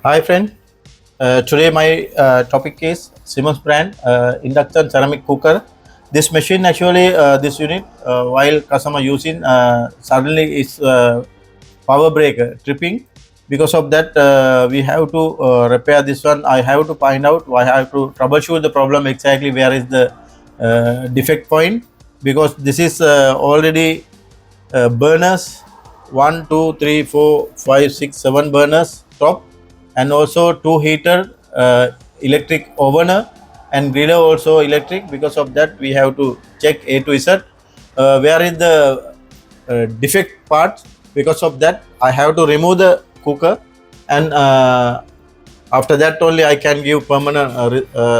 Hi friend, today my topic is Siemens brand induction ceramic cooker. This machine actually this unit while customer using suddenly is power break tripping. Because of that we have to repair this one. I have to find out why I have to troubleshoot the problem exactly where is the defect point, because this is already burners 1 2 3 4 5 6 7 burners top, and also two heater, electric ovener and griller also electric. Because of that we have to check A to Z where is the defect part. Because of that I have to remove the cooker, and after that only I can give permanent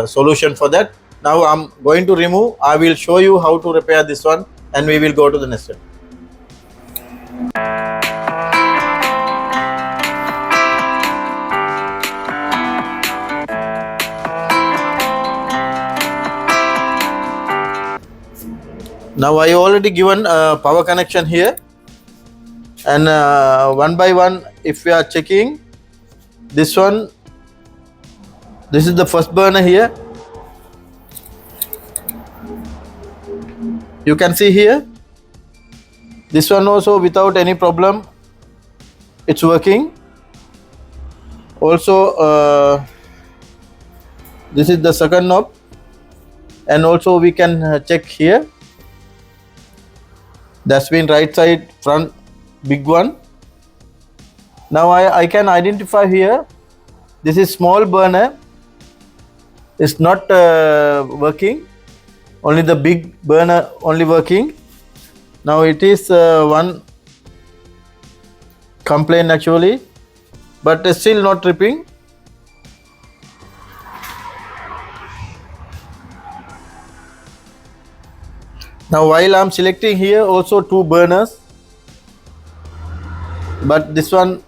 solution for that. Now I'm going to remove. I will show you how to repair this one, and we will go to the next step. Now I already given power connection here, and one by one if we are checking this one, this is the first burner here. You can see here, this one also without any problem it's working. Also this is the second knob, and also we can check here, that's been right side front big one. Now I can identify here, this is small burner, it's not working, only the big burner only working. Now it is one complaint actually, but still not tripping. Now while I'm selecting here also two burners, but this one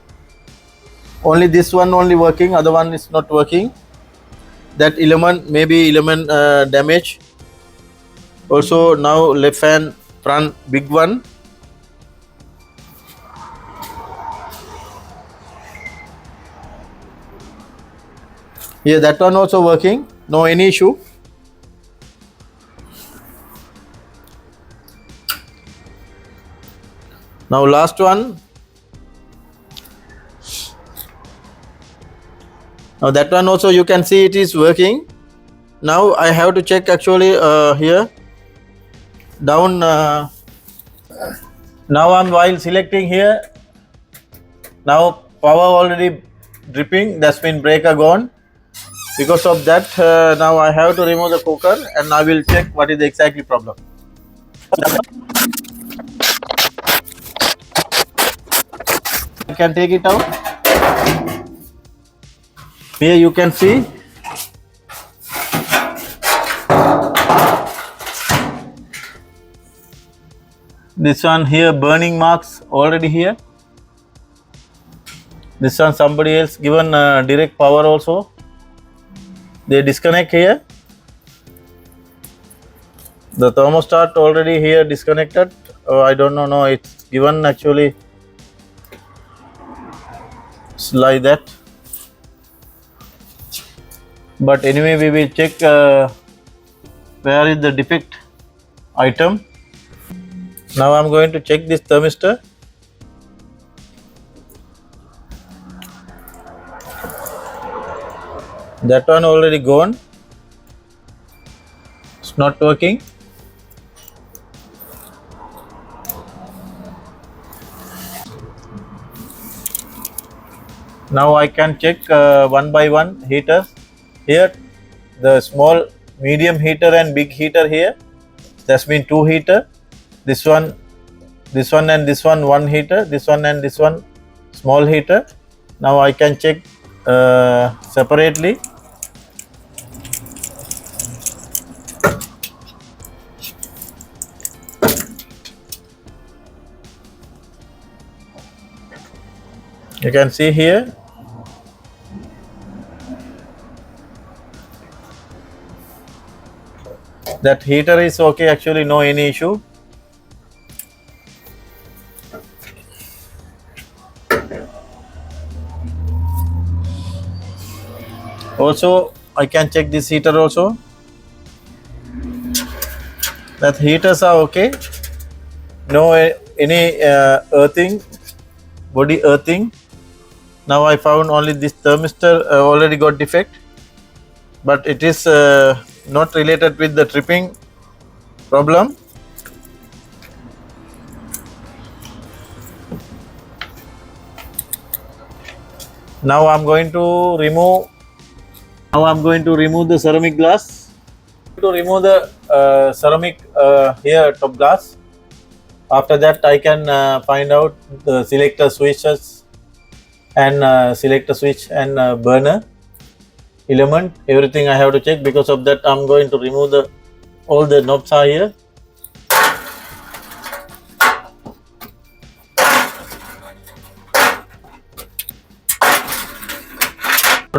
only working, other one is not working. That element maybe element damage. Also now left hand front big one. Here that one also working, no any issue. Now last one. Now that one also you can see it is working. Now I have to check actually here down. Now I'm while selecting here. Now power already dripping. That's been breaker gone. Because of that now I have to remove the cooker, and I will check what is the exactly problem. I can take it out. Here you can see this one here, burning marks already here. This one somebody else given direct power also, they disconnect here. The thermostat already here disconnected. I don't know, no, it's given actually, it's like that. But anyway we will check where is the defect item. Now I'm going to check this thermistor. That one already gone, it's not working. Now I can check one by one heaters. Here the small medium heater and big heater here, that's been two heater. This one and this one heater, this one and this one small heater. Now I can check separately. You can see here that heater is okay actually, no any issue. Also, I can check this heater also. That heaters are okay. No any earthing, body earthing. Now I found only this thermistor already got defect, but it is not related with the tripping problem. Now I'm going to remove. Now I'm going to remove the ceramic glass. To remove the ceramic here top glass. After that, I can find out the selector switches and selector switch and burner element. Everything I have to check. Because of that, I'm going to remove the all the knobs are here.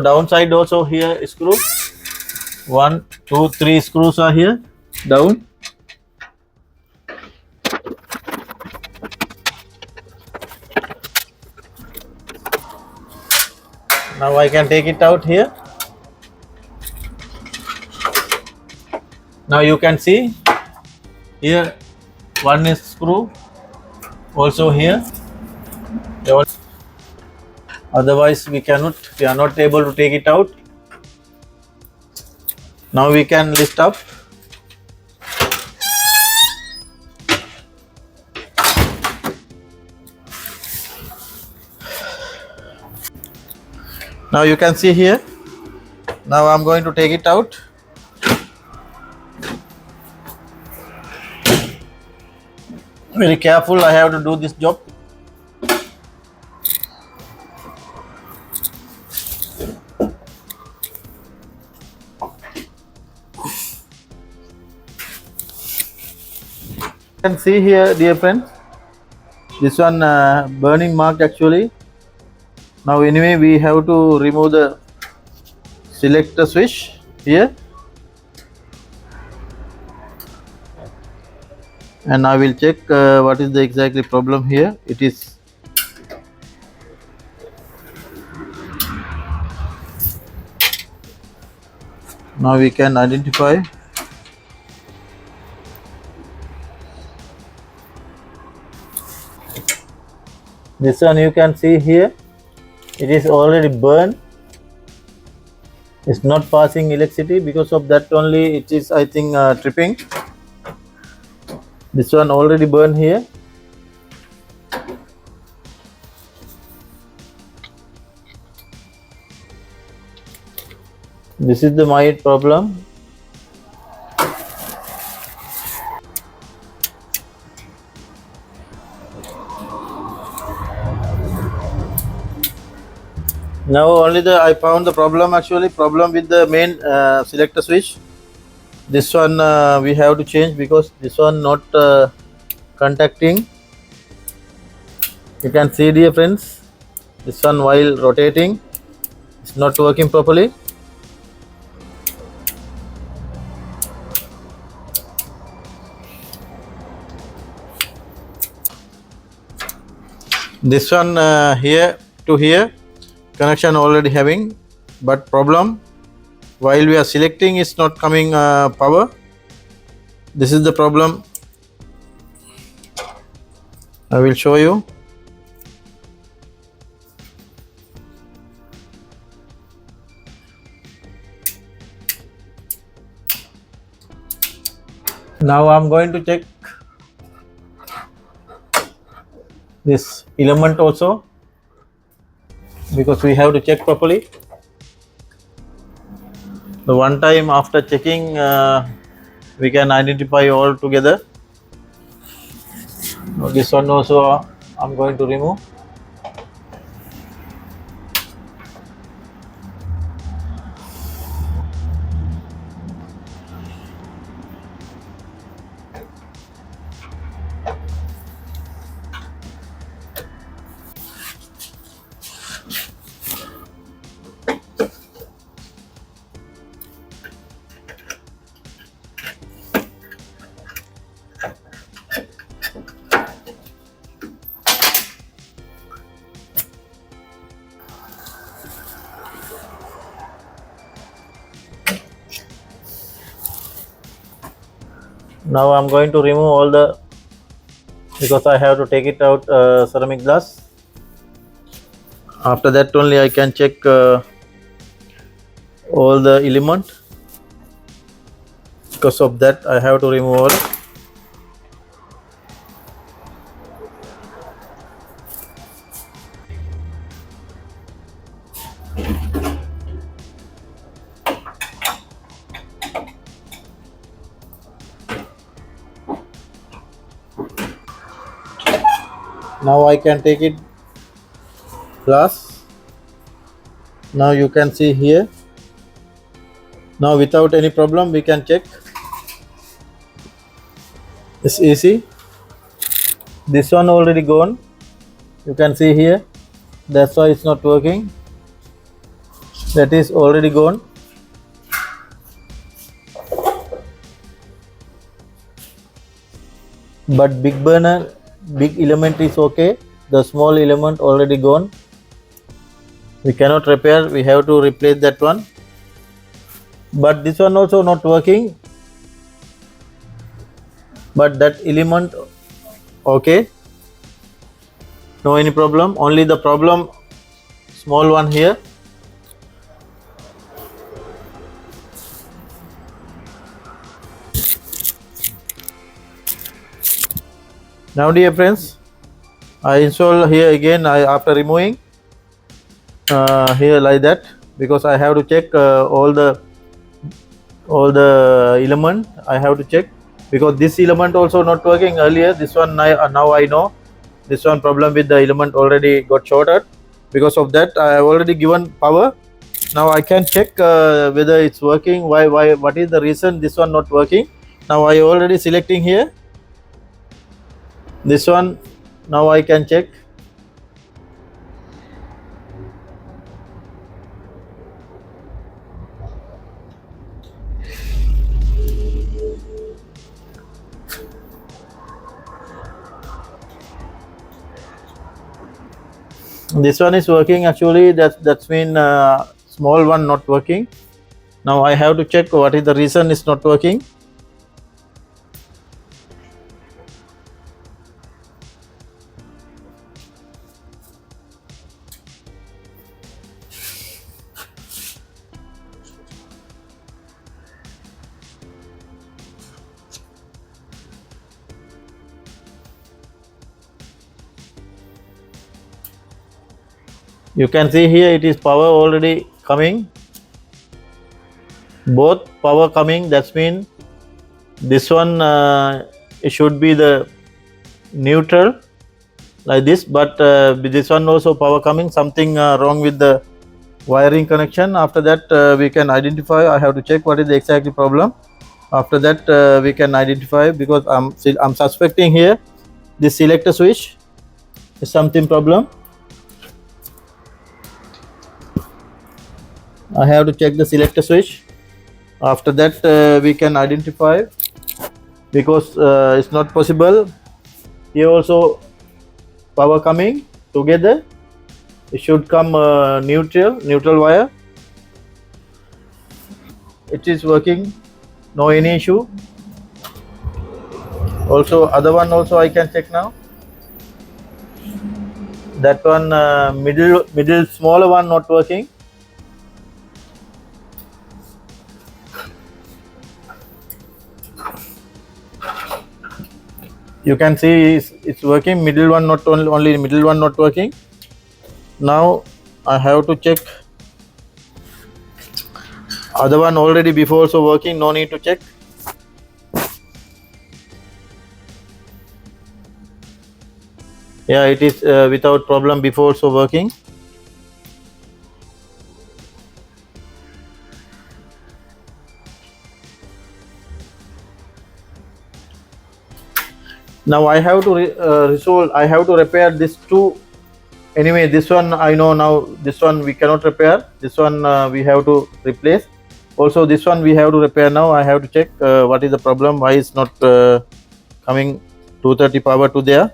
Downside also here screw. 1, 2, 3 screws are here down. Now I can take it out here. Now you can see here one is screw also here. Otherwise we are not able to take it out. Now we can lift up. Now you can see here. Now I'm going to take it out. Very careful, I have to do this job. You can see here, dear friends, this one burning mark actually. Now anyway, we have to remove the selector switch here, and I will check what is the exactly problem here. It is now we can identify. This one you can see here, it is already burned. It's not passing electricity, because of that only it is, I think, tripping. This one already burned here. This is the my problem. Now only I found the problem with the main selector switch. This one we have to change, because this one not contacting. You can see, dear friends, this one while rotating it's not working properly. This one here to here connection already having, but problem while we are selecting it's not coming power. This is the problem. I will show you. Now I'm going to check this element also, because we have to check properly. The one time after checking we can identify all together. Now this one also I'm going to remove. Now I'm going to remove all the, because I have to take it out ceramic glass. After that only I can check all the element. Because of that I have to remove all. Now I can take it glass. Now you can see here. Now without any problem we can check. It's easy. This one already gone. You can see here. That's why it's not working. That is already gone. But big burner, big element is okay. The small element already gone. We cannot repair. We have to replace that one. But this one also not working. But that element okay. No any problem. Only the problem small one here. Now dear friends, I install here again after removing here like that, because I have to check all the element I have to check, because this element also not working earlier. This one now I know this one problem with the element already got shorted. Because of that I have already given power. Now I can check whether it's working. Why what is the reason this one not working? Now I already selecting here this one. Now I can check. This one is working actually. That's mean small one not working. Now I have to check what is the reason it's not working. You can see here it is power already coming, both power coming. That's mean this one it should be the neutral like this, but this one also power coming. Something wrong with the wiring connection. After that we can identify. I have to check what is the exactly problem. After that we can identify, because I'm suspecting here this selector switch is something problem. I have to check the selector switch. After that we can identify, because it's not possible here also power coming together. It should come neutral wire. It is working, no any issue. Also other one also I can check now. That one middle smaller one not working. You can see it's working. Middle one not only middle one not working. Now I have to check other one already before also working. No need to check. Yeah, it is without problem before also working. Now I have to resolve. I have to repair this two. Anyway, this one I know now. This one we cannot repair. This one we have to replace. Also this one we have to repair. Now I have to check what is the problem. Why it's not coming 230 power to there.